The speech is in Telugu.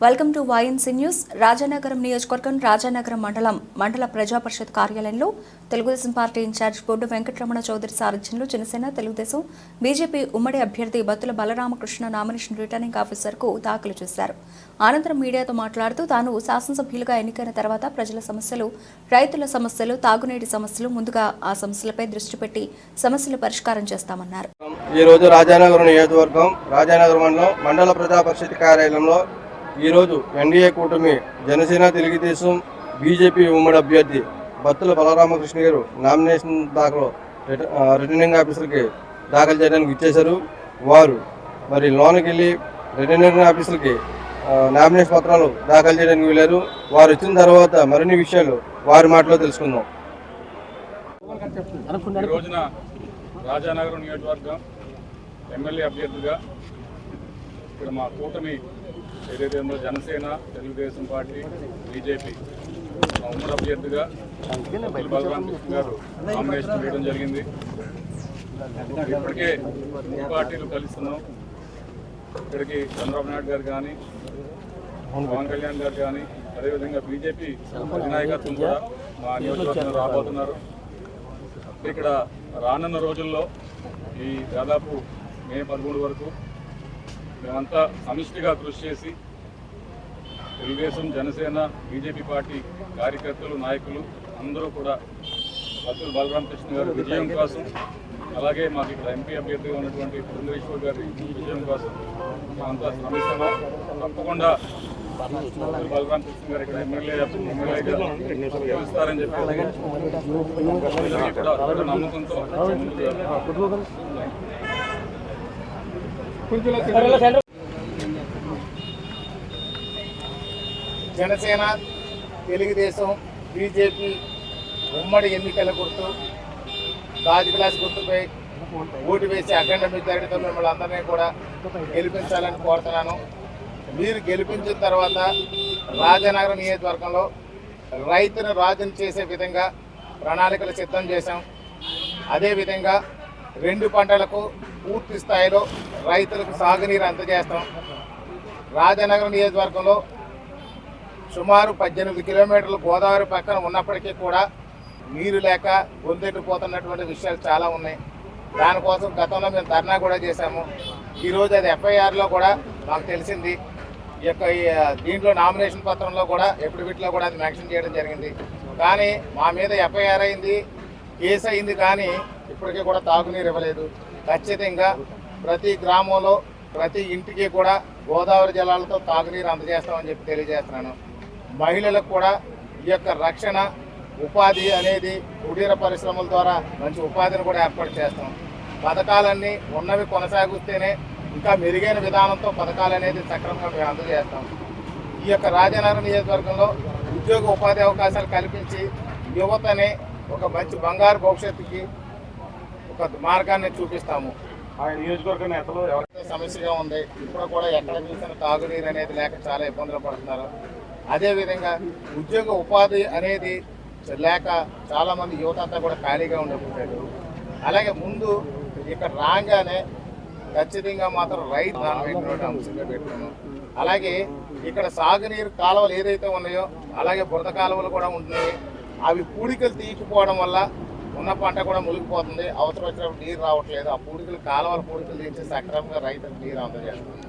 Welcome to YNC news. Rajanagaram నియోజకవర్గం రాజానగరం మండల ప్రజా పరిషత్ కార్యాలయంలో తెలుగుదేశం పార్టీ ఇన్ఛార్జ్ బొడ్డు వెంకటరమణ చౌదరి సారథ్యంలో జనసేన, తెలుగుదేశం, బీజేపీ ఉమ్మడి అభ్యర్థి బత్తుల బలరామకృష్ణ నామినేషన్ రిటర్నింగ్ ఆఫీసర్కు దాఖలు చేశారు. అనంతరం మీడియాతో మాట్లాడుతూ తాను శాసనసభ్యులుగా ఎన్నికైన తర్వాత ప్రజల సమస్యలు, రైతుల సమస్యలు, తాగునీటి సమస్యలు ముందుగా ఆ సమస్యలపై దృష్టి పెట్టి సమస్యలు పరిష్కారం చేస్తామన్నారు. ఈ రోజు రాజానగరం నియోజకవర్గం రాజానగరం మండల ప్రజా పరిషత్ కార్యాలయంలో ఈరోజు ఎన్డీఏ కూటమి జనసేన, తెలుగుదేశం, బీజేపీ ఉమ్మడి అభ్యర్థి బత్తుల బలరామకృష్ణ గారు నామినేషన్ రిటర్నింగ్ ఆఫీసర్కి దాఖలు చేయడానికి ఇచ్చేశారు. వారు మరి లోనికి వెళ్ళి రిటర్నింగ్ ఆఫీసర్కి నామినేషన్ పత్రాలు దాఖలు చేయడానికి వెళ్ళారు. వారు వచ్చిన తర్వాత మరిన్ని విషయాలు వారి మాటలో తెలుసుకుందాం. ఈ రోజున రాజానగరం నియోజకవర్గం ఎమ్మెల్యే అభ్యర్థిగా ఇక్కడ మా కూటమి ఏదైతే ఉందో జనసేన, తెలుగుదేశం పార్టీ, బీజేపీ ఉమ్మడి అభ్యర్థిగా బలరామకృష్ణ గారు నామినేషన్ వేయడం జరిగింది. ఇప్పటికే మూడు పార్టీలు కలుస్తున్నాం. ఇక్కడికి చంద్రబాబు నాయుడు గారు కానీ, పవన్ కళ్యాణ్ గారు కానీ, అదేవిధంగా బీజేపీ అధినాయకత్వం కూడా మా నియోజకవర్గంలో రాబోతున్నారు. ఇక్కడ రానున్న రోజుల్లో ఈ దాదాపు మే 13 వరకు మేమంతా సమిష్టిగా కృషి చేసి తెలుగుదేశం, జనసేన, బీజేపీ పార్టీ కార్యకర్తలు, నాయకులు అందరూ కూడా బత్తుల బలరామకృష్ణ గారి విజయం కోసం, అలాగే మాకు ఇక్కడ ఎంపీ అభ్యర్థిగా ఉన్నటువంటి పురంధరేశ్వర్ గారి విజయం కోసం మేమంతా శ్రమిస్తున్నాం. తప్పకుండా బలరామకృష్ణ గారు ఇక్కడ ఎమ్మెల్యేగా గెలుస్తారని చెప్పి కూడా నమ్మకంతో జనసేన, తెలుగుదేశం, బీజేపీ ఉమ్మడి ఎన్నికల గుర్తు గాజు గ్లాస్ గుర్తుపై ఓటు వేసి అఖండ మెజారిటీతో మిమ్మల్ని అందరినీ కూడా గెలిపించాలని కోరుతున్నాను. మీరు గెలిపించిన తర్వాత రాజానగరం నియోజకవర్గంలో రైతును రాజును చేసే విధంగా ప్రణాళికలు సిద్ధం చేశాం. అదేవిధంగా 2 పంటలకు పూర్తి స్థాయిలో రైతులకు సాగునీరు అందజేస్తాం. రాజానగరం నియోజకవర్గంలో సుమారు 18 కిలోమీటర్లు గోదావరి పక్కన ఉన్నప్పటికీ కూడా నీరు లేక గొంతెట్టిపోతున్నటువంటి విషయాలు చాలా ఉన్నాయి. దానికోసం గతంలో మేము ధర్నా కూడా చేశాము. ఈరోజు అది ఎఫ్ఐఆర్లో కూడా మాకు తెలిసింది. దీంట్లో నామినేషన్ పత్రంలో కూడా ఎఫిడవిట్లో కూడా అది మెన్షన్ చేయడం జరిగింది. కానీ మా మీద ఎఫ్ఐఆర్ అయింది, కేసు అయింది, కానీ ఇప్పటికీ కూడా తాగునీరు ఇవ్వలేదు. ఖచ్చితంగా ప్రతి గ్రామంలో ప్రతి ఇంటికి కూడా గోదావరి జలాలతో తాగునీరు అందజేస్తామని చెప్పి తెలియజేస్తున్నాను. మహిళలకు కూడా ఈ యొక్క రక్షణ, ఉపాధి అనేది కుటీర పరిశ్రమల ద్వారా మంచి ఉపాధిని కూడా ఏర్పాటు చేస్తాం. పథకాలన్నీ ఉన్నవి కొనసాగిస్తేనే ఇంకా మెరుగైన విధానంతో పథకాలు అనేది సక్రమంగా మేము అందజేస్తాం. ఈ యొక్క రాజానగరం నియోజకవర్గంలో ఉద్యోగ ఉపాధి అవకాశాలు కల్పించి యువతని ఒక మంచి బంగారు భవిష్యత్తుకి ఒక మార్గాన్ని చూపిస్తాము. ఆ నియోజకవర్గ నేతలు ఎవరైతే సమస్యగా ఉంది, ఇప్పుడు కూడా ఎక్కడ చూసిన తాగునీరు అనేది లేక చాలా ఇబ్బందులు పడుతున్నారు. అదేవిధంగా ఉద్యోగ ఉపాధి అనేది లేక చాలామంది యువత అంతా కూడా ఖాళీగా ఉండకపోయారు. అలాగే ముందు ఇక్కడ రాగానే ఖచ్చితంగా మాత్రం రైతు అంశంగా పెట్టుకున్నాం. అలాగే ఇక్కడ సాగునీరు కాలువలు ఏదైతే ఉన్నాయో అలాగే బురద కాలువలు కూడా ఉంటున్నాయి. అవి పూడికలు తీయకపోవడం వల్ల ఉన్న పంట కూడా మునిగిపోతుంది. అవసరం వచ్చినప్పుడు నీరు రావట్లేదు. ఆ పూడికలు కాలువల పూడికలు తీసి సక్రమంగా రైతులకు నీరు అందజేస్తుంది.